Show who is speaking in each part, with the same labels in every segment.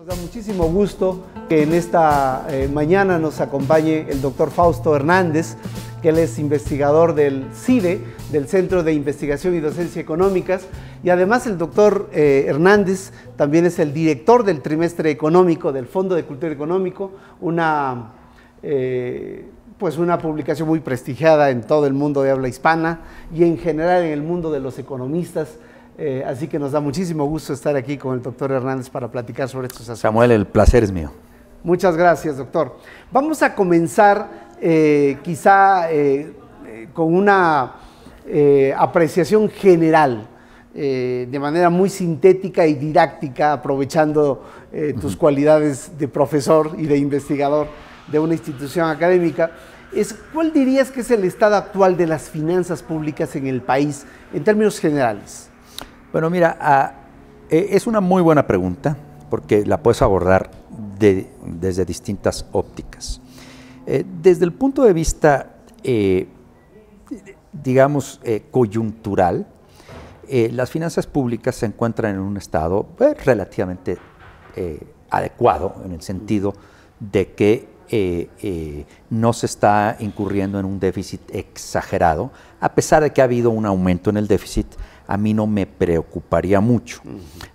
Speaker 1: Nos da muchísimo gusto que en esta mañana nos acompañe el doctor Fausto Hernández, que él es investigador del CIDE, del Centro de Investigación y Docencia Económicas, y además el doctor Hernández también es el director del trimestre económico del Fondo de Cultura Económico, una publicación muy prestigiada en todo el mundo de habla hispana y en general en el mundo de los economistas. Así que nos da muchísimo gusto estar aquí con el doctor Hernández para platicar sobre estos asuntos.
Speaker 2: Samuel, el placer es mío.
Speaker 1: Muchas gracias, doctor. Vamos a comenzar con una apreciación general, de manera muy sintética y didáctica, aprovechando tus cualidades de profesor y de investigador de una institución académica. ¿Cuál dirías que es el estado actual de las finanzas públicas en el país, en términos generales?
Speaker 2: Bueno, mira, es una muy buena pregunta porque la puedes abordar desde distintas ópticas. Desde el punto de vista, coyuntural, las finanzas públicas se encuentran en un estado relativamente adecuado, en el sentido de que no se está incurriendo en un déficit exagerado. A pesar de que ha habido un aumento en el déficit, a mí no me preocuparía mucho.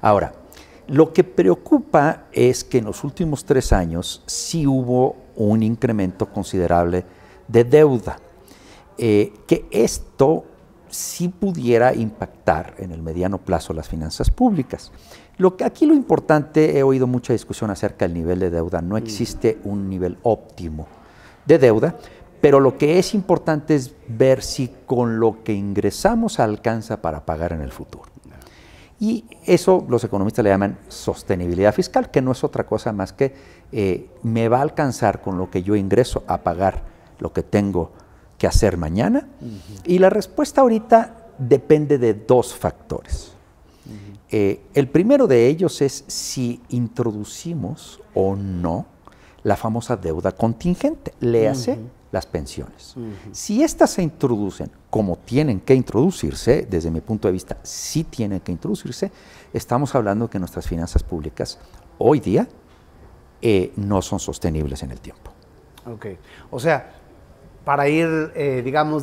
Speaker 2: Ahora, lo que preocupa es que en los últimos 3 años sí hubo un incremento considerable de deuda, que esto sí pudiera impactar en el mediano plazo las finanzas públicas. Aquí lo importante, he oído mucha discusión acerca del nivel de deuda, no existe un nivel óptimo de deuda, pero lo que es importante es ver si con lo que ingresamos alcanza para pagar en el futuro. Y eso los economistas le llaman sostenibilidad fiscal, que no es otra cosa más que me va a alcanzar con lo que yo ingreso a pagar lo que tengo que hacer mañana. Y la respuesta ahorita depende de 2 factores. El primero de ellos es si introducimos o no la famosa deuda contingente, léase las pensiones. Si estas se introducen como tienen que introducirse, desde mi punto de vista sí tienen que introducirse, estamos hablando de que nuestras finanzas públicas hoy día no son sostenibles en el tiempo.
Speaker 1: Ok, o sea, para ir,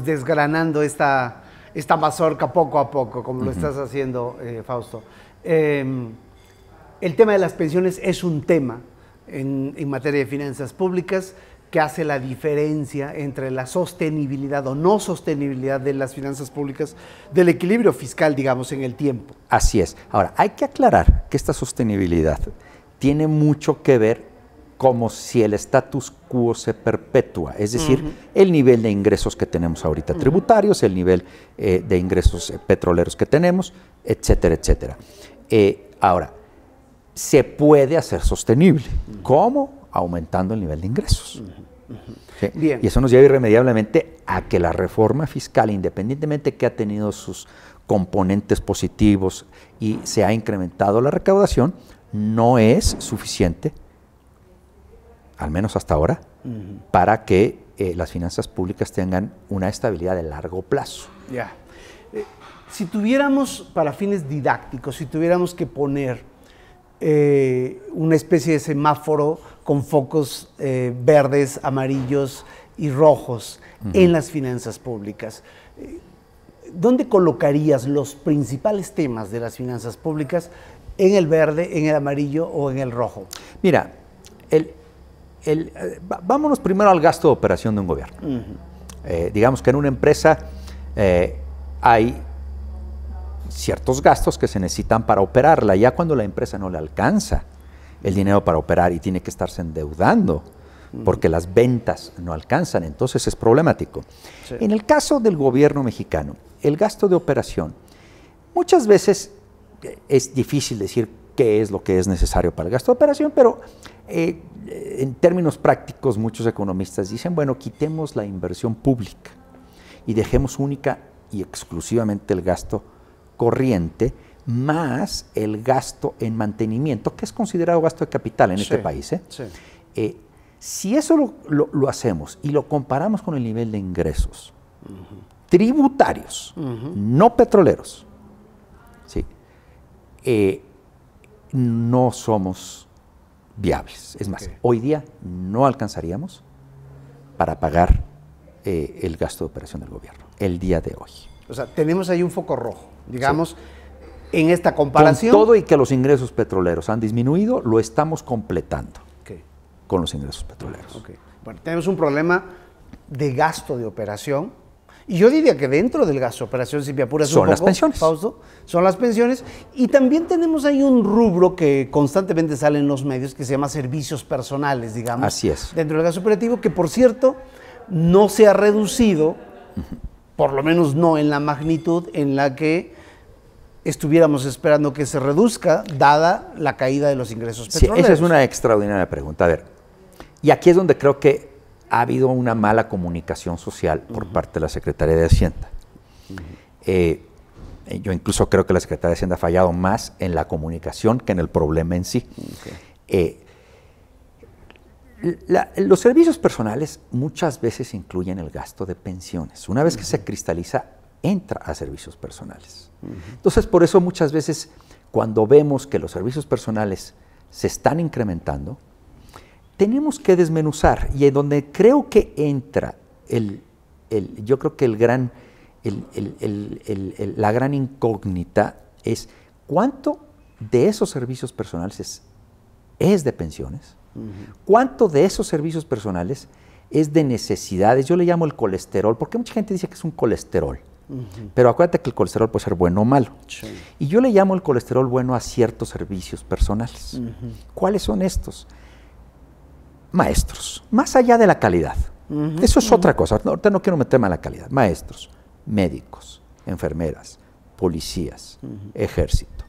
Speaker 1: desgranando esta mazorca poco a poco, como lo estás haciendo, Fausto. El tema de las pensiones es un tema en materia de finanzas públicas que hace la diferencia entre la sostenibilidad o no sostenibilidad de las finanzas públicas, del equilibrio fiscal, digamos, en el tiempo.
Speaker 2: Así es. Ahora, hay que aclarar que esta sostenibilidad tiene mucho que ver como si el status quo se perpetúa, es decir, el nivel de ingresos que tenemos ahorita tributarios, el nivel de ingresos petroleros que tenemos, etcétera, etcétera. Ahora, se puede hacer sostenible. ¿Cómo? Aumentando el nivel de ingresos. ¿Sí?
Speaker 1: Bien.
Speaker 2: Y eso nos lleva irremediablemente a que la reforma fiscal, independientemente que ha tenido sus componentes positivos y se ha incrementado la recaudación, no es suficiente, al menos hasta ahora, para que las finanzas públicas tengan una estabilidad de largo plazo.
Speaker 1: Ya. Si tuviéramos, para fines didácticos, si tuviéramos que poner una especie de semáforo con focos verdes, amarillos y rojos en las finanzas públicas, ¿dónde colocarías los principales temas de las finanzas públicas? ¿En el verde, en el amarillo o en el rojo?
Speaker 2: Mira, vámonos primero al gasto de operación de un gobierno. Digamos que en una empresa hay ciertos gastos que se necesitan para operarla. Ya cuando la empresa no le alcanza el dinero para operar y tiene que estarse endeudando porque las ventas no alcanzan, entonces es problemático. Sí. En el caso del gobierno mexicano, el gasto de operación, muchas veces es difícil decir qué es lo que es necesario para el gasto de operación, pero en términos prácticos muchos economistas dicen, bueno, quitemos la inversión pública y dejemos única y exclusivamente el gasto corriente más el gasto en mantenimiento, que es considerado gasto de capital en este país. Sí. Si eso lo hacemos y lo comparamos con el nivel de ingresos tributarios, no petroleros, ¿sí? No somos viables. Es más,
Speaker 1: Okay.
Speaker 2: hoy día no alcanzaríamos para pagar el gasto de operación del gobierno, el día de hoy.
Speaker 1: O sea, tenemos ahí un foco rojo, digamos, en esta comparación.
Speaker 2: Con todo y que los ingresos petroleros han disminuido, lo estamos completando
Speaker 1: Okay.
Speaker 2: con los ingresos petroleros.
Speaker 1: Okay. Bueno, tenemos un problema de gasto de operación. Y yo diría que dentro del gasto de operación, si me apuras un poco,
Speaker 2: Las pensiones.
Speaker 1: Fausto, son las pensiones. Y también tenemos ahí un rubro que constantemente sale en los medios que se llama servicios personales, digamos.
Speaker 2: Así es.
Speaker 1: Dentro del gasto operativo, que por cierto no se ha reducido, por lo menos no en la magnitud en la que estuviéramos esperando que se reduzca, dada la caída de los ingresos petroleros.
Speaker 2: Sí, esa es una extraordinaria pregunta. A ver, y aquí es donde creo que ha habido una mala comunicación social por parte de la Secretaría de Hacienda. Yo incluso creo que la Secretaría de Hacienda ha fallado más en la comunicación que en el problema en sí. Los servicios personales muchas veces incluyen el gasto de pensiones. Una vez que se cristaliza, entra a servicios personales. Entonces, por eso muchas veces cuando vemos que los servicios personales se están incrementando, tenemos que desmenuzar, y en donde creo que entra yo creo que la gran incógnita es cuánto de esos servicios personales es de pensiones, cuánto de esos servicios personales es de necesidades. Yo le llamo el colesterol, porque mucha gente dice que es un colesterol, pero acuérdate que el colesterol puede ser bueno o malo. Sí. Y yo le llamo el colesterol bueno a ciertos servicios personales. ¿Cuáles son estos? Maestros, más allá de la calidad. Eso es otra cosa. Ahorita no quiero meterme a la calidad. Maestros, médicos, enfermeras, policías, ejército.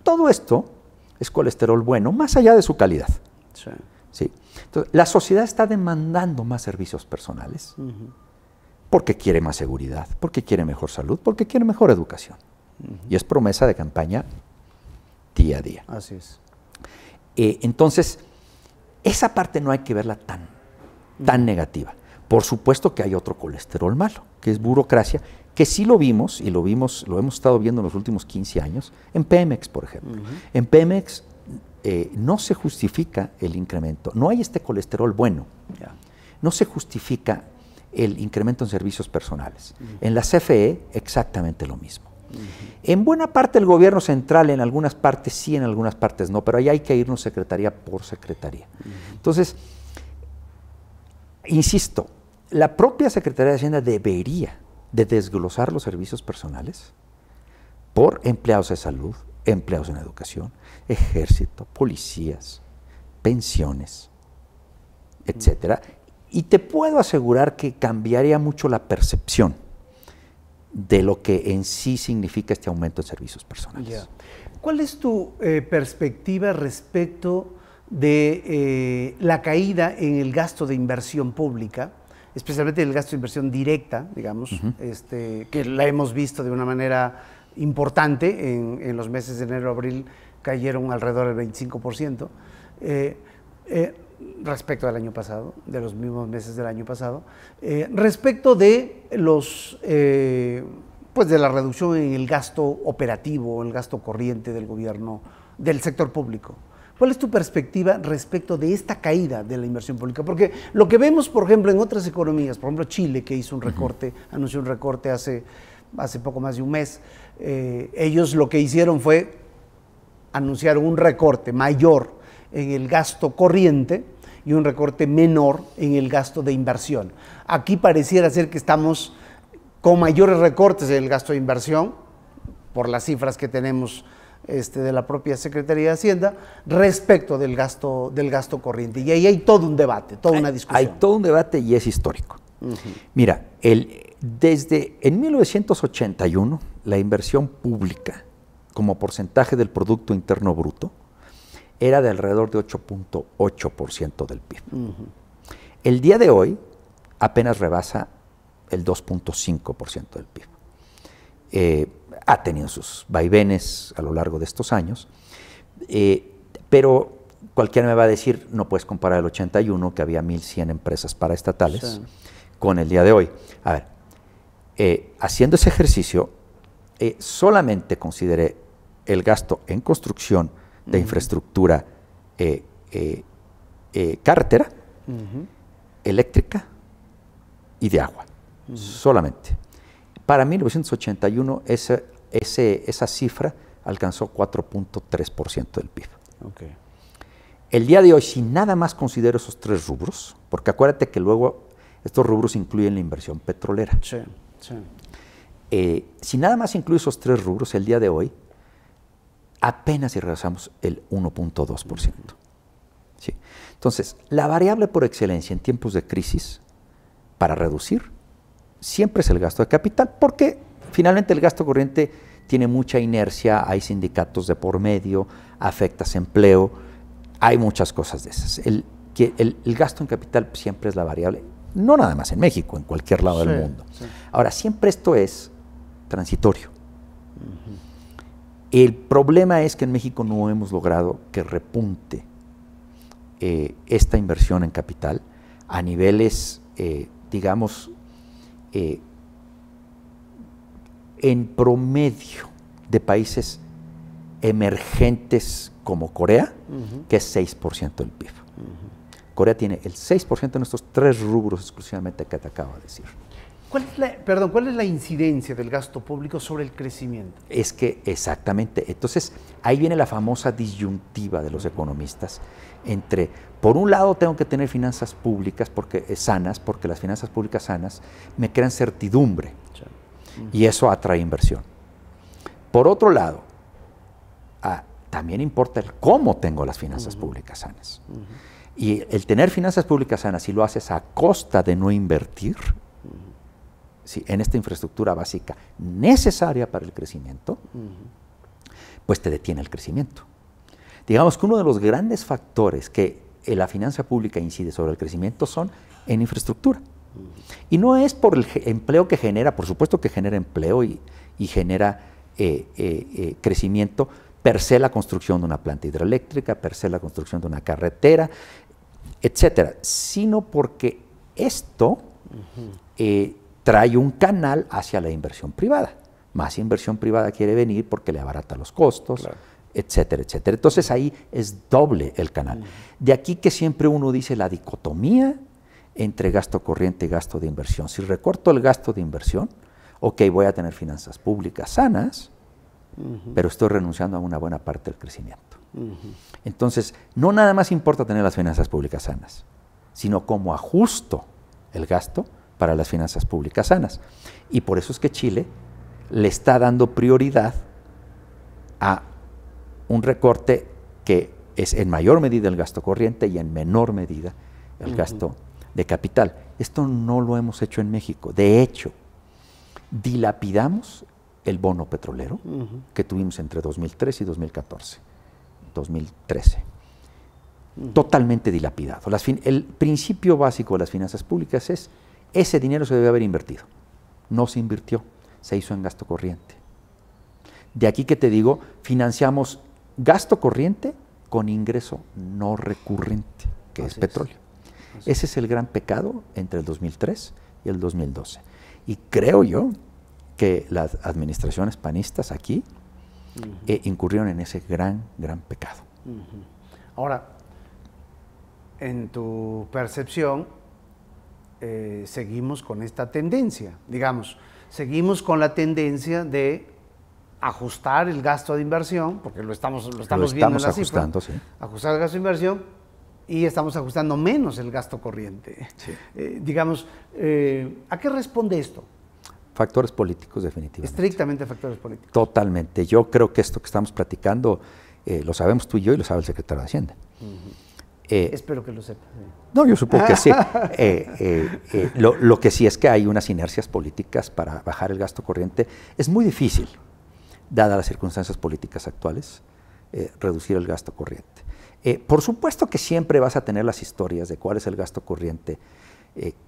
Speaker 2: Todo esto es colesterol bueno, más allá de su calidad. Sí. ¿Sí? Entonces, la sociedad está demandando más servicios personales porque quiere más seguridad, porque quiere mejor salud, porque quiere mejor educación. Y es promesa de campaña día a día.
Speaker 1: Así es.
Speaker 2: Entonces, esa parte no hay que verla tan negativa. Por supuesto que hay otro colesterol malo, que es burocracia, que sí lo vimos, y lo hemos estado viendo en los últimos 15 años, en Pemex, por ejemplo. En Pemex no se justifica el incremento, no hay este colesterol bueno, no se justifica el incremento en servicios personales. En la CFE, exactamente lo mismo. En buena parte el gobierno central, en algunas partes sí, en algunas partes no, pero ahí hay que irnos secretaría por secretaría. Entonces, insisto, la propia Secretaría de Hacienda debería de desglosar los servicios personales por empleados de salud, empleados en educación, ejército, policías, pensiones, etcétera. Y te puedo asegurar que cambiaría mucho la percepción de lo que en sí significa este aumento en servicios personales.
Speaker 1: Yeah. ¿Cuál es tu perspectiva respecto de la caída en el gasto de inversión pública, especialmente el gasto de inversión directa, digamos, que la hemos visto de una manera importante en los meses de enero-abril, cayeron alrededor del 25%, respecto del año pasado, de los mismos meses del año pasado, respecto de los, pues de la reducción en el gasto operativo, el gasto corriente del gobierno, del sector público. ¿Cuál es tu perspectiva respecto de esta caída de la inversión pública? Porque lo que vemos, por ejemplo, en otras economías, por ejemplo Chile, que hizo un recorte, anunció un recorte hace poco más de un mes, ellos lo que hicieron fue anunciar un recorte mayor en el gasto corriente y un recorte menor en el gasto de inversión. Aquí pareciera ser que estamos con mayores recortes en el gasto de inversión, por las cifras que tenemos de la propia Secretaría de Hacienda, respecto del gasto corriente. Y ahí hay todo un debate, toda una discusión.
Speaker 2: Hay todo un debate y es histórico. Mira, desde en 1981, la inversión pública como porcentaje del Producto Interno Bruto era de alrededor de 8.8% del PIB. El día de hoy apenas rebasa el 2.5% del PIB. Ha tenido sus vaivenes a lo largo de estos años, pero cualquiera me va a decir, no puedes comparar el 81, que había 1.100 empresas paraestatales, sí, con el día de hoy. A ver, haciendo ese ejercicio, solamente consideré el gasto en construcción de infraestructura carretera, eléctrica y de agua, solamente. Para 1981 esa cifra alcanzó 4.3% del PIB.
Speaker 1: Okay.
Speaker 2: El día de hoy, si nada más considero esos 3 rubros, porque acuérdate que luego estos rubros incluyen la inversión petrolera.
Speaker 1: Sí, sí.
Speaker 2: Si nada más incluye esos 3 rubros, el día de hoy, apenas si regresamos el 1.2%. ¿Sí? Entonces, la variable por excelencia en tiempos de crisis para reducir siempre es el gasto de capital, porque finalmente el gasto corriente tiene mucha inercia, hay sindicatos de por medio, afectas empleo, hay muchas cosas de esas. El gasto en capital siempre es la variable, no nada más en México, en cualquier lado del mundo. Sí. Ahora, siempre esto es transitorio. El problema es que en México no hemos logrado que repunte esta inversión en capital a niveles, digamos, en promedio de países emergentes como Corea, que es 6% del PIB. Corea tiene el 6% en estos 3 rubros exclusivamente que te acabo de decir.
Speaker 1: ¿Cuál es la incidencia del gasto público sobre el crecimiento?
Speaker 2: Es que exactamente, entonces ahí viene la famosa disyuntiva de los economistas entre, por un lado tengo que tener finanzas públicas sanas, porque las finanzas públicas sanas me crean certidumbre y eso atrae inversión. Por otro lado, también importa el cómo tengo las finanzas públicas sanas. Y el tener finanzas públicas sanas, si lo haces a costa de no invertir, sí, en esta infraestructura básica necesaria para el crecimiento, pues te detiene el crecimiento. Digamos que uno de los grandes factores que la finanza pública incide sobre el crecimiento son en infraestructura. Y no es por el empleo que genera, por supuesto que genera empleo y genera crecimiento, per se la construcción de una planta hidroeléctrica, per se la construcción de una carretera, etcétera, sino porque esto trae un canal hacia la inversión privada. Más inversión privada quiere venir porque le abarata los costos, claro, etcétera, etcétera. Entonces ahí es doble el canal. De aquí que siempre uno dice la dicotomía entre gasto corriente y gasto de inversión. Si recorto el gasto de inversión, ok, voy a tener finanzas públicas sanas, pero estoy renunciando a una buena parte del crecimiento. Entonces, no nada más importa tener las finanzas públicas sanas, sino cómo ajusto el gasto para las finanzas públicas sanas. Y por eso es que Chile le está dando prioridad a un recorte que es en mayor medida el gasto corriente y en menor medida el gasto de capital. Esto no lo hemos hecho en México. De hecho, dilapidamos el bono petrolero que tuvimos entre 2003 y 2014, 2013. Totalmente dilapidado. El principio básico de las finanzas públicas es ese dinero se debe haber invertido. No se invirtió, se hizo en gasto corriente. De aquí que te digo, financiamos gasto corriente con ingreso no recurrente, que es petróleo. Ese es el gran pecado entre el 2003 y el 2012. Y creo yo que las administraciones panistas aquí incurrieron en ese gran pecado.
Speaker 1: Ahora, en tu percepción, seguimos con esta tendencia, digamos, seguimos con la tendencia de ajustar el gasto de inversión, porque lo estamos viendo en la cifra, sí. Ajustar el gasto de inversión y estamos ajustando menos el gasto corriente. Sí. Digamos, ¿a qué responde esto?
Speaker 2: Factores políticos, definitivamente.
Speaker 1: Estrictamente factores políticos.
Speaker 2: Totalmente. Yo creo que esto que estamos platicando lo sabemos tú y yo y lo sabe el secretario de Hacienda.
Speaker 1: Espero que lo sepa. Sí.
Speaker 2: No, yo supongo que sí. Lo que sí es que hay unas inercias políticas para bajar el gasto corriente. Es muy difícil, dadas las circunstancias políticas actuales, reducir el gasto corriente. Por supuesto que siempre vas a tener las historias de cuál es el gasto corriente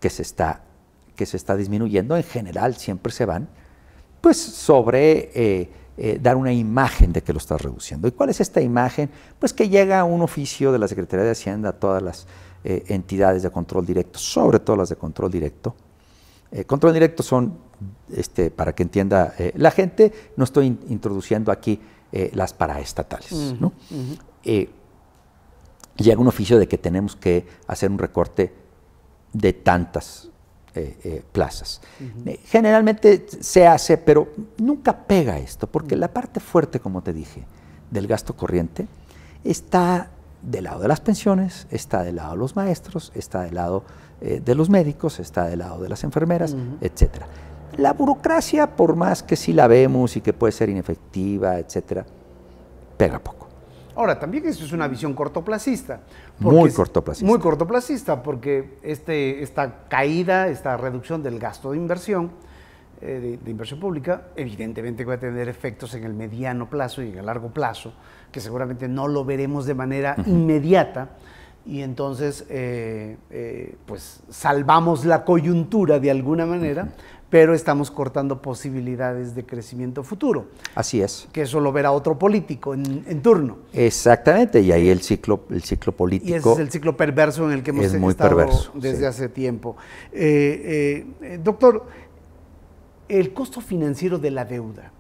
Speaker 2: que se está disminuyendo. En general siempre se van pues sobre dar una imagen de que lo estás reduciendo. ¿Y cuál es esta imagen? Pues que llega un oficio de la Secretaría de Hacienda a todas las entidades de control directo, sobre todo las de control directo. Control directo son, para que entienda la gente, no estoy introduciendo aquí las paraestatales, ¿no? llega un oficio de que tenemos que hacer un recorte de tantas plazas. Generalmente se hace, pero nunca pega esto, porque la parte fuerte, como te dije, del gasto corriente está del lado de las pensiones, está del lado de los maestros, está del lado de los médicos, está del lado de las enfermeras, etcétera. La burocracia, por más que sí la vemos y que puede ser inefectiva, etcétera, pega poco.
Speaker 1: Ahora, también eso es una visión cortoplacista.
Speaker 2: Muy cortoplacista.
Speaker 1: Muy cortoplacista, porque esta caída, esta reducción del gasto de inversión pública, evidentemente va a tener efectos en el mediano plazo y en el largo plazo, que seguramente no lo veremos de manera inmediata, y entonces pues salvamos la coyuntura de alguna manera, pero estamos cortando posibilidades de crecimiento futuro.
Speaker 2: Así es.
Speaker 1: Que eso lo verá otro político en turno.
Speaker 2: Exactamente, y ahí el ciclo político.
Speaker 1: Y ese es el ciclo perverso en el que hemos estado desde hace tiempo. Doctor, el costo financiero de la deuda.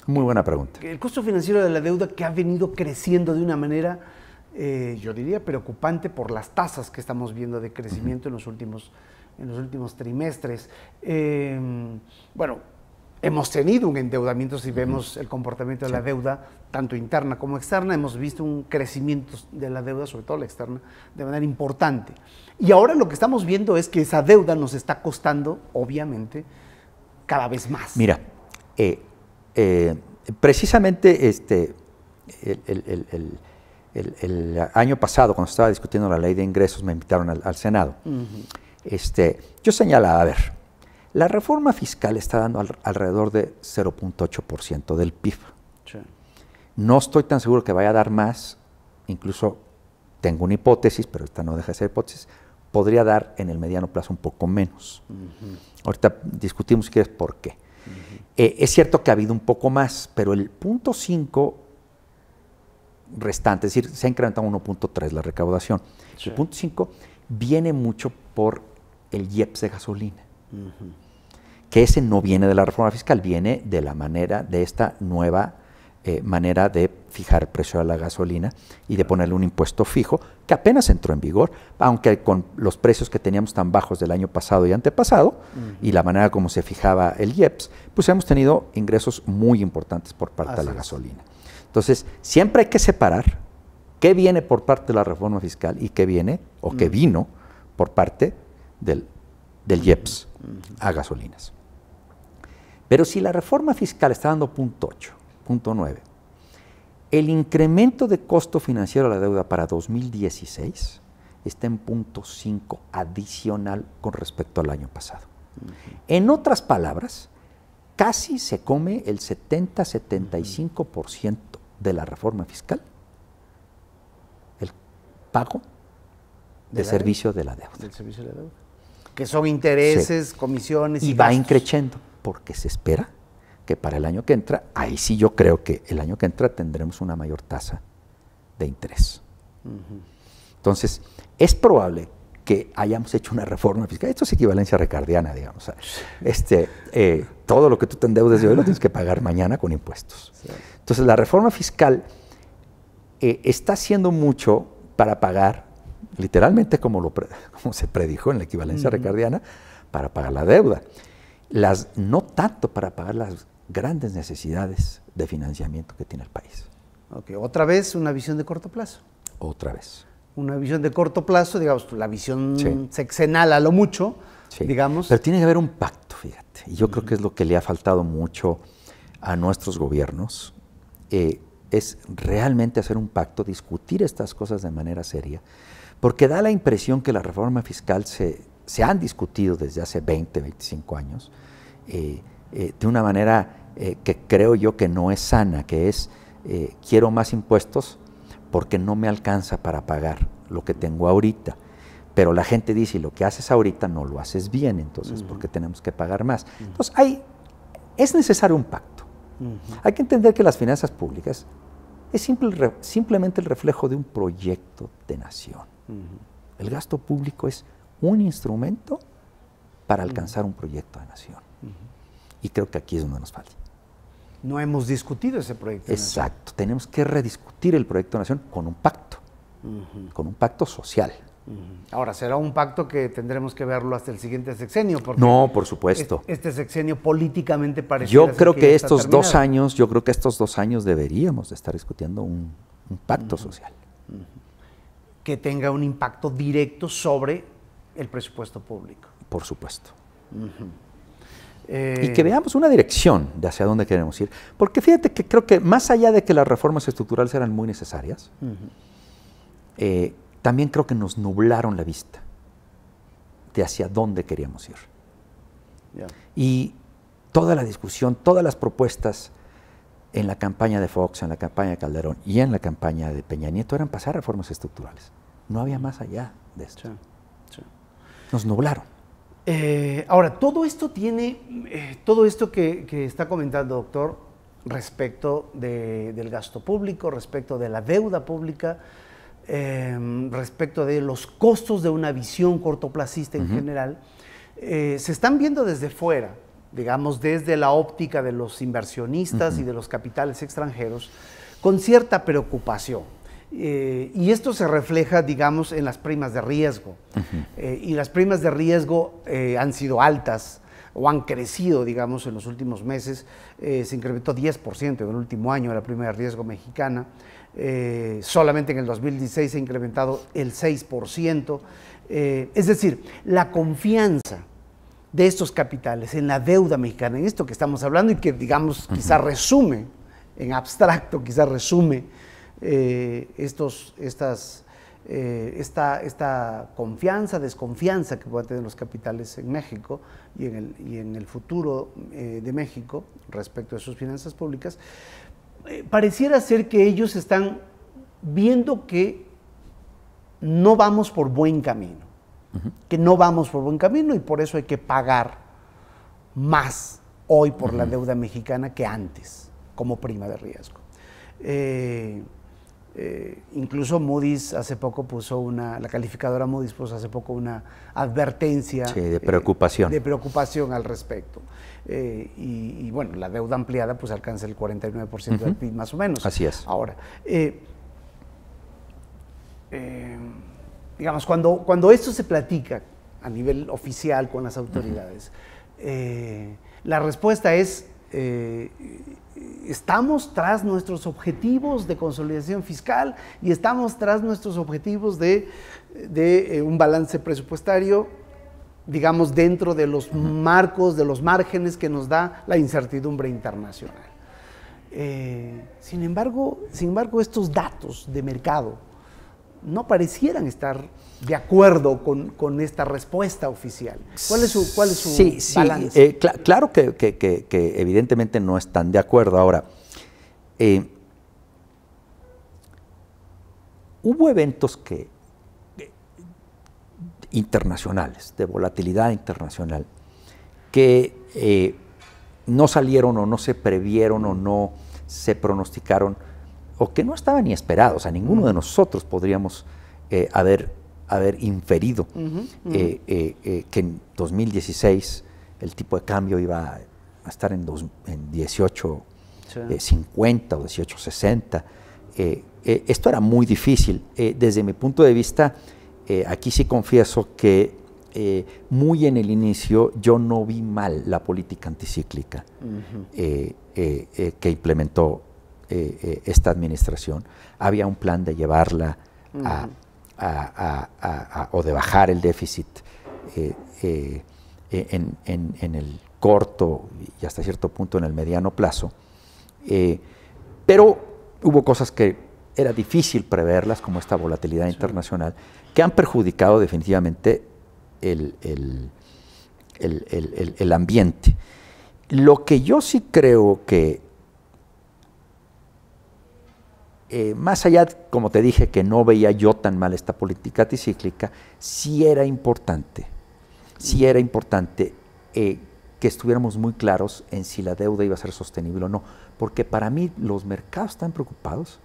Speaker 2: Muy buena pregunta.
Speaker 1: El costo financiero de la deuda que ha venido creciendo de una manera, yo diría, preocupante por las tasas que estamos viendo de crecimiento en los últimos trimestres. Bueno, hemos tenido un endeudamiento, si vemos el comportamiento de la deuda, tanto interna como externa, hemos visto un crecimiento de la deuda, sobre todo la externa, de manera importante. Y ahora lo que estamos viendo es que esa deuda nos está costando, obviamente, cada vez más.
Speaker 2: Mira, precisamente el año pasado, cuando estaba discutiendo la ley de ingresos, me invitaron al Senado. Yo señalaba, a ver, la reforma fiscal está dando alrededor de 0.8% del PIB. Sí. No estoy tan seguro que vaya a dar más, incluso tengo una hipótesis, pero esta no deja de ser hipótesis, podría dar en el mediano plazo un poco menos. Ahorita discutimos si quieres por qué. Es cierto que ha habido un poco más, pero el 0.5 restante, es decir, se ha incrementado 1.3 la recaudación. Sí. El 0.5 viene mucho por el IEPS de gasolina, que ese no viene de la reforma fiscal, viene de la manera, de esta nueva manera de fijar el precio de la gasolina y de ponerle un impuesto fijo, que apenas entró en vigor, aunque con los precios que teníamos tan bajos del año pasado y antepasado, y la manera como se fijaba el IEPS, pues hemos tenido ingresos muy importantes por parte de la gasolina. Entonces, siempre hay que separar qué viene por parte de la reforma fiscal y qué viene, o qué vino, por parte del IEPS a gasolinas. Pero si la reforma fiscal está dando 0.8, 0.9, el incremento de costo financiero de la deuda para 2016 está en 0.5 adicional con respecto al año pasado. En otras palabras, casi se come el 70-75% de la reforma fiscal, el pago de servicio de la deuda.
Speaker 1: Del servicio de la deuda. Que son intereses, comisiones
Speaker 2: y va increciendo, porque se espera que para el año que entra, ahí sí yo creo que el año que entra tendremos una mayor tasa de interés. Entonces, es probable que hayamos hecho una reforma fiscal. Esto es equivalencia ricardiana, digamos. Todo lo que tú te endeudes de hoy lo tienes que pagar mañana con impuestos. Sí. Entonces, la reforma fiscal está haciendo mucho para pagar, literalmente como se predijo en la equivalencia ricardiana, para pagar la deuda. No tanto para pagar las grandes necesidades de financiamiento que tiene el país.
Speaker 1: Okay. Otra vez una visión de corto plazo.
Speaker 2: Otra vez.
Speaker 1: Una visión de corto plazo, digamos, la visión sexenal a lo mucho, digamos.
Speaker 2: Pero tiene que haber un pacto, fíjate. Y yo creo que es lo que le ha faltado mucho a nuestros gobiernos, es realmente hacer un pacto, discutir estas cosas de manera seria, porque da la impresión que la reforma fiscal se han discutido desde hace 20, 25 años, de una manera que creo yo que no es sana, que es quiero más impuestos porque no me alcanza para pagar lo que tengo ahorita. Pero la gente dice, lo que haces ahorita no lo haces bien, entonces, ¿por qué tenemos que pagar más? Entonces, es necesario un pacto. Hay que entender que las finanzas públicas es simplemente el reflejo de un proyecto de nación. El gasto público es un instrumento para alcanzar un proyecto de nación. Y creo que aquí es donde nos falta.
Speaker 1: No hemos discutido ese proyecto de nación.
Speaker 2: Exacto, tenemos que rediscutir el proyecto de nación con un pacto. con un pacto social.
Speaker 1: Ahora, será un pacto que tendremos que verlo hasta el siguiente sexenio. Porque
Speaker 2: no, por supuesto.
Speaker 1: Este sexenio políticamente parece.
Speaker 2: Yo creo que estos 2 años, deberíamos de estar discutiendo un pacto social.
Speaker 1: Que tenga un impacto directo sobre el presupuesto público.
Speaker 2: Por supuesto. Y que veamos una dirección de hacia dónde queremos ir. Porque fíjate que creo que más allá de que las reformas estructurales eran muy necesarias, también creo que nos nublaron la vista de hacia dónde queríamos ir.
Speaker 1: Yeah.
Speaker 2: Y toda la discusión, todas las propuestas en la campaña de Fox, en la campaña de Calderón y en la campaña de Peña Nieto eran pasar reformas estructurales. No había más allá de esto.
Speaker 1: Sí.
Speaker 2: Nos nublaron.
Speaker 1: Ahora, todo esto que está comentando, doctor, respecto del gasto público, respecto de la deuda pública, respecto de los costos de una visión cortoplacista en general, se están viendo desde fuera, digamos desde la óptica de los inversionistas y de los capitales extranjeros, con cierta preocupación. Y esto se refleja, digamos, en las primas de riesgo. Y las primas de riesgo han sido altas o han crecido, digamos, en los últimos meses. Se incrementó 10% en el último año la prima de riesgo mexicana. Solamente en el 2016 se ha incrementado el 6%. Es decir, la confianza de estos capitales en la deuda mexicana, en esto que estamos hablando y que, digamos, quizá resume, en abstracto, quizá resume esta confianza, desconfianza que puedan tener los capitales en México y en el futuro de México respecto a sus finanzas públicas, pareciera ser que ellos están viendo que no vamos por buen camino, que no vamos por buen camino y por eso hay que pagar más hoy por la deuda mexicana que antes, como prima de riesgo. Incluso Moody's hace poco puso la calificadora Moody's puso hace poco una advertencia
Speaker 2: de preocupación
Speaker 1: al respecto. Y bueno, la deuda ampliada pues alcanza el 49% del PIB más o menos.
Speaker 2: Así es.
Speaker 1: Ahora, digamos, cuando esto se platica a nivel oficial con las autoridades, la respuesta es estamos tras nuestros objetivos de consolidación fiscal y estamos tras nuestros objetivos de un balance presupuestario, digamos, dentro de los marcos, de los márgenes que nos da la incertidumbre internacional. Sin embargo, estos datos de mercado no parecieran estar de acuerdo con esta respuesta oficial. ¿Cuál es su balance?
Speaker 2: Claro que evidentemente no están de acuerdo. Ahora, hubo eventos internacionales, de volatilidad internacional, que no salieron o no se previeron o no se pronosticaron o que no estaban ni esperados. A ninguno de nosotros podríamos haber inferido que en 2016 el tipo de cambio iba a estar en 18.50 o 18.60. Esto era muy difícil. Desde mi punto de vista, aquí sí confieso que muy en el inicio yo no vi mal la política anticíclica que implementó esta administración. Había un plan de llevarla o de bajar el déficit en el corto y hasta cierto punto en el mediano plazo, pero hubo cosas que era difícil preverlas, como esta volatilidad internacional, que han perjudicado definitivamente el ambiente. Lo que yo sí creo que más allá, como te dije, que no veía yo tan mal esta política anticíclica, sí era importante que estuviéramos muy claros en si la deuda iba a ser sostenible o no, porque para mí los mercados están preocupados,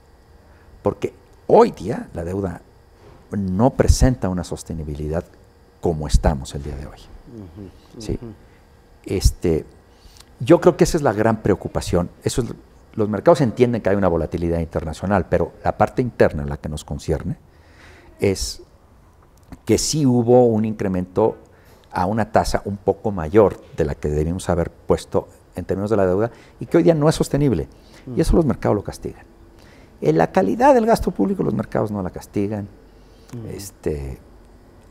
Speaker 2: porque hoy día la deuda no presenta una sostenibilidad como estamos el día de hoy. ¿Sí? Yo creo que esa es la gran preocupación. Los mercados entienden que hay una volatilidad internacional, pero la parte interna, la que nos concierne, es que sí hubo un incremento a una tasa un poco mayor de la que debimos haber puesto en términos de la deuda y que hoy día no es sostenible. Y eso los mercados lo castigan. En la calidad del gasto público los mercados no la castigan.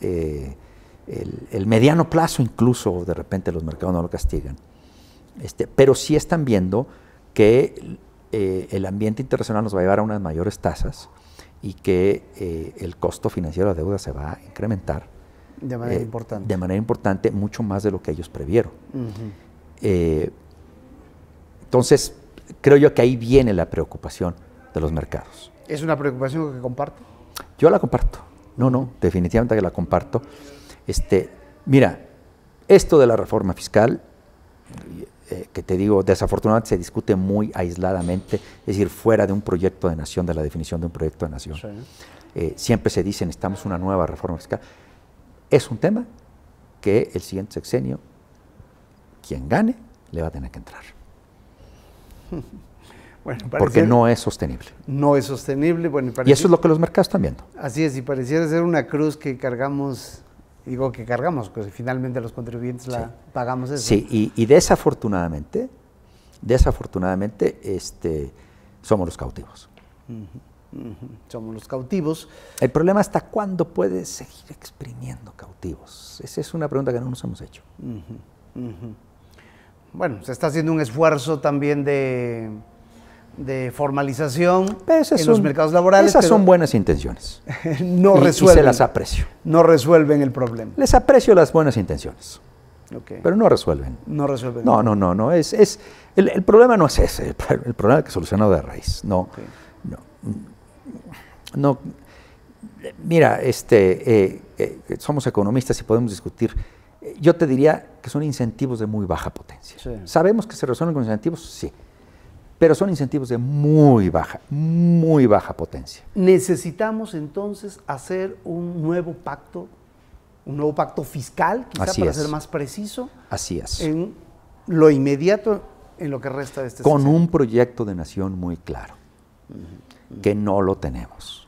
Speaker 2: El mediano plazo incluso de repente los mercados no lo castigan. Pero sí están viendo que el ambiente internacional nos va a llevar a unas mayores tasas y que el costo financiero de la deuda se va a incrementar
Speaker 1: de manera importante.
Speaker 2: De manera importante, mucho más de lo que ellos previeron. Entonces, creo yo que ahí viene la preocupación de los mercados.
Speaker 1: ¿Es una preocupación que comparte?
Speaker 2: Yo la comparto. No, definitivamente que la comparto. Mira, esto de la reforma fiscal, que te digo, desafortunadamente se discute muy aisladamente, es decir, fuera de un proyecto de nación, de la definición de un proyecto de nación. Sí. Siempre se dice, necesitamos una nueva reforma fiscal. Es un tema que el siguiente sexenio, quien gane, le va a tener que entrar.
Speaker 1: Bueno,
Speaker 2: porque no es sostenible.
Speaker 1: No es sostenible. Bueno,
Speaker 2: y eso es lo que los mercados están viendo.
Speaker 1: Así es, y pareciera ser una cruz que cargamos, digo que cargamos, porque finalmente los contribuyentes la pagamos eso.
Speaker 2: Sí, y desafortunadamente, somos los cautivos.
Speaker 1: Somos los cautivos.
Speaker 2: El problema está cuándo puedes seguir exprimiendo cautivos. Esa es una pregunta que no nos hemos hecho.
Speaker 1: Bueno, se está haciendo un esfuerzo también de formalización en los mercados laborales.
Speaker 2: Esas son buenas intenciones.
Speaker 1: No resuelven.
Speaker 2: Y se las aprecio.
Speaker 1: No resuelven el problema.
Speaker 2: Les aprecio las buenas intenciones.
Speaker 1: Okay.
Speaker 2: Pero no resuelven.
Speaker 1: No resuelven.
Speaker 2: No. El problema no es ese. El problema hay que solucionarlo de raíz. No. Mira, somos economistas y podemos discutir. Yo te diría que son incentivos de muy baja potencia. Sí. ¿Sabemos que se resuelven con incentivos? Sí. Pero son incentivos de muy baja potencia.
Speaker 1: Necesitamos entonces hacer un nuevo pacto fiscal, quizá para ser más preciso.
Speaker 2: Así es.
Speaker 1: En lo inmediato, en lo que resta de este
Speaker 2: con sexenio. Un proyecto de nación muy claro, que no lo tenemos.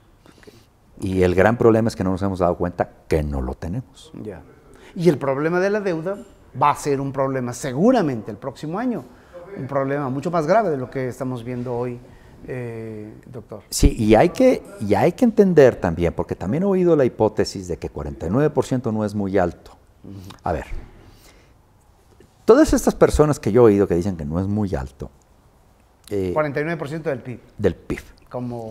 Speaker 2: Y el gran problema es que no nos hemos dado cuenta que no lo tenemos.
Speaker 1: Ya. Y el problema de la deuda va a ser un problema seguramente el próximo año. Un problema mucho más grave de lo que estamos viendo hoy, doctor.
Speaker 2: Sí, y hay que entender también, porque también he oído la hipótesis de que 49% no es muy alto. A ver, todas estas personas que yo he oído que dicen que no es muy alto.
Speaker 1: 49% del PIB.
Speaker 2: Del PIB.
Speaker 1: Como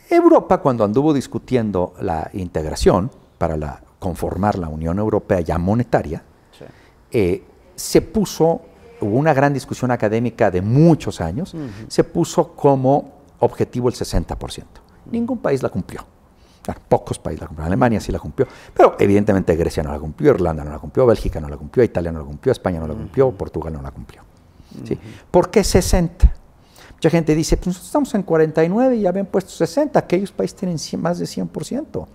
Speaker 2: Europa, cuando anduvo discutiendo la integración para conformar la Unión Europea ya monetaria, hubo una gran discusión académica de muchos años, se puso como objetivo el 60%. Ningún país la cumplió. Bueno, pocos países la cumplieron. Alemania sí la cumplió, pero evidentemente Grecia no la cumplió, Irlanda no la cumplió, Bélgica no la cumplió, Italia no la cumplió, España no la cumplió, Portugal no la cumplió. ¿Sí? ¿Por qué 60? Mucha gente dice, pues nosotros estamos en 49 y ya habían puesto 60, aquellos países tienen más de 100%.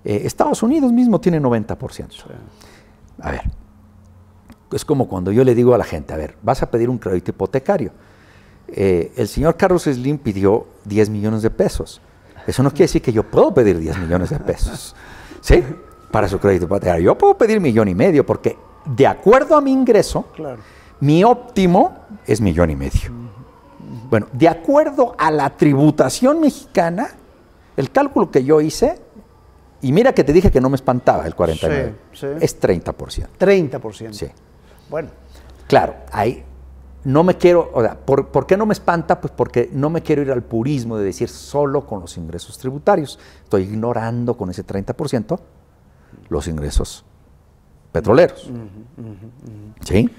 Speaker 2: Estados Unidos mismo tiene 90%. Sí. A ver, es como cuando yo le digo a la gente, a ver, vas a pedir un crédito hipotecario. El señor Carlos Slim pidió 10 millones de pesos. Eso no quiere decir que yo puedo pedir 10 millones de pesos, ¿sí? Para su crédito hipotecario. Yo puedo pedir 1,5 millones, porque de acuerdo a mi ingreso, mi óptimo es 1,5 millones. Bueno, de acuerdo a la tributación mexicana, el cálculo que yo hice, y mira que te dije que no me espantaba el 49, es 30%.
Speaker 1: 30%.
Speaker 2: Sí.
Speaker 1: Bueno.
Speaker 2: Claro, ahí no me quiero, o sea, ¿por qué no me espanta? Pues porque no me quiero ir al purismo de decir solo con los ingresos tributarios. Estoy ignorando con ese 30% los ingresos petroleros. ¿Sí?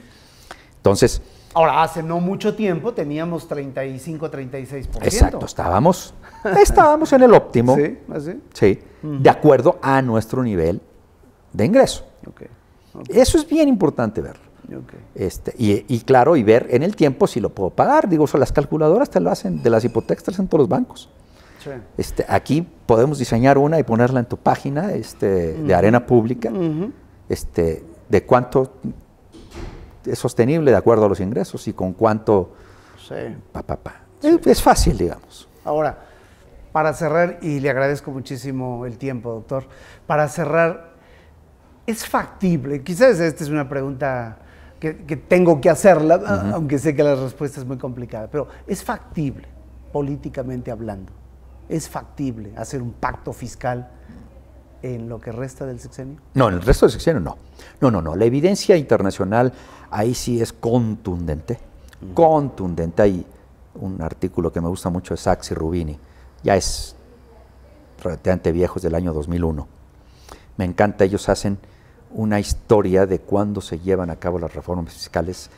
Speaker 2: Entonces...
Speaker 1: Ahora, hace no mucho tiempo teníamos 35, 36%.
Speaker 2: Exacto, estábamos en el óptimo.
Speaker 1: ¿Sí? ¿Así?
Speaker 2: Sí, de acuerdo a nuestro nivel de ingreso. Eso es bien importante verlo. Y claro, y ver en el tiempo si lo puedo pagar. Digo, las calculadoras te lo hacen, de las hipotecas te lo hacen todos los bancos. Sí. Aquí podemos diseñar una y ponerla en tu página de arena pública, de cuánto es sostenible de acuerdo a los ingresos y con cuánto... Es fácil, digamos.
Speaker 1: Ahora, para cerrar, y le agradezco muchísimo el tiempo, doctor, para cerrar, ¿es factible? Quizás esta es una pregunta que tengo que hacerla, aunque sé que la respuesta es muy complicada, pero ¿es factible, políticamente hablando, es factible hacer un pacto fiscal en lo que resta del sexenio?
Speaker 2: No, en el resto del sexenio no. No. La evidencia internacional ahí sí es contundente. Contundente. Hay un artículo que me gusta mucho de Sachs y Rubini. Ya es relativamente viejo, es del año 2001. Me encanta, ellos hacen una historia de cuándo se llevan a cabo las reformas fiscales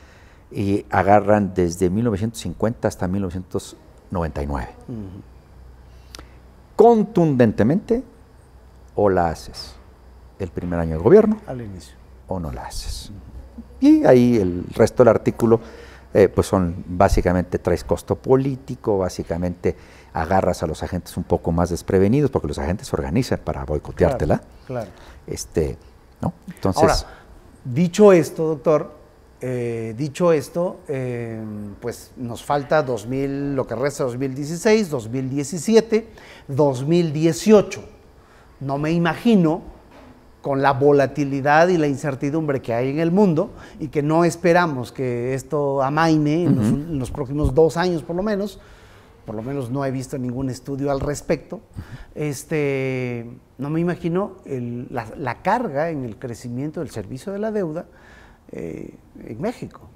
Speaker 2: y agarran desde 1950 hasta 1999. Contundentemente, o la haces el primer año de gobierno,
Speaker 1: al inicio,
Speaker 2: o no la haces. Y ahí el resto del artículo, pues son básicamente traes costo político, básicamente agarras a los agentes un poco más desprevenidos, porque los agentes se organizan para boicoteártela.
Speaker 1: Claro.
Speaker 2: ¿No? Entonces,
Speaker 1: ahora, dicho esto, doctor, pues nos falta lo que resta 2016, 2017, 2018. No me imagino, con la volatilidad y la incertidumbre que hay en el mundo, y que no esperamos que esto amaine en los próximos 2 años por lo menos no he visto ningún estudio al respecto, no me imagino la carga en el crecimiento del servicio de la deuda en México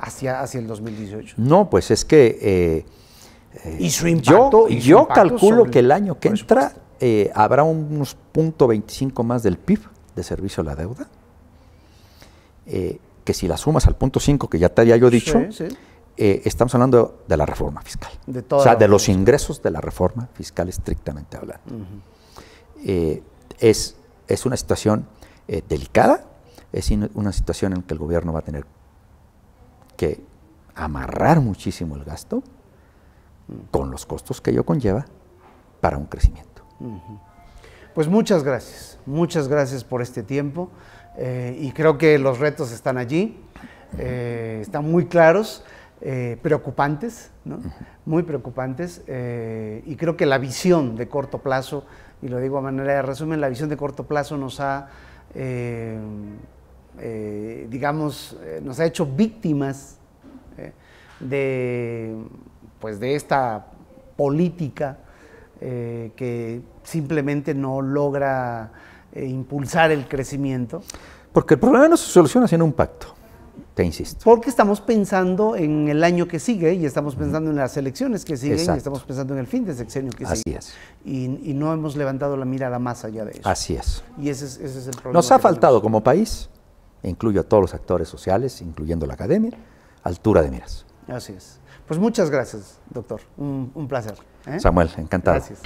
Speaker 1: hacia el 2018.
Speaker 2: No, pues es que
Speaker 1: y su impacto,
Speaker 2: yo calculo que el año que entra habrá unos 0.25 más del PIB de servicio a la deuda, que si la sumas al 0.5 que ya te había yo dicho,
Speaker 1: sí.
Speaker 2: Estamos hablando de la reforma fiscal. De los ingresos de la reforma fiscal estrictamente hablando. Es una situación delicada, es una situación en que el gobierno va a tener que amarrar muchísimo el gasto con los costos que ello conlleva para un crecimiento.
Speaker 1: Pues muchas gracias por este tiempo, y creo que los retos están allí, están muy claros, preocupantes, ¿no? Muy preocupantes, y creo que la visión de corto plazo, y lo digo a manera de resumen, la visión de corto plazo nos ha hecho víctimas de esta política que simplemente no logra impulsar el crecimiento.
Speaker 2: Porque el problema no se soluciona sin un pacto, te insisto.
Speaker 1: Porque estamos pensando en el año que sigue, y estamos pensando en las elecciones que siguen,
Speaker 2: Exacto.
Speaker 1: y estamos pensando en el fin de sexenio que
Speaker 2: Así
Speaker 1: sigue.
Speaker 2: es.
Speaker 1: Y no hemos levantado la mirada más allá de eso.
Speaker 2: Así es.
Speaker 1: Y ese es el problema.
Speaker 2: Nos ha faltado como país, e incluyo a todos los actores sociales, incluyendo la academia, altura de miras.
Speaker 1: Así es. Pues muchas gracias, doctor. Un placer.
Speaker 2: Samuel, encantado.
Speaker 1: Gracias.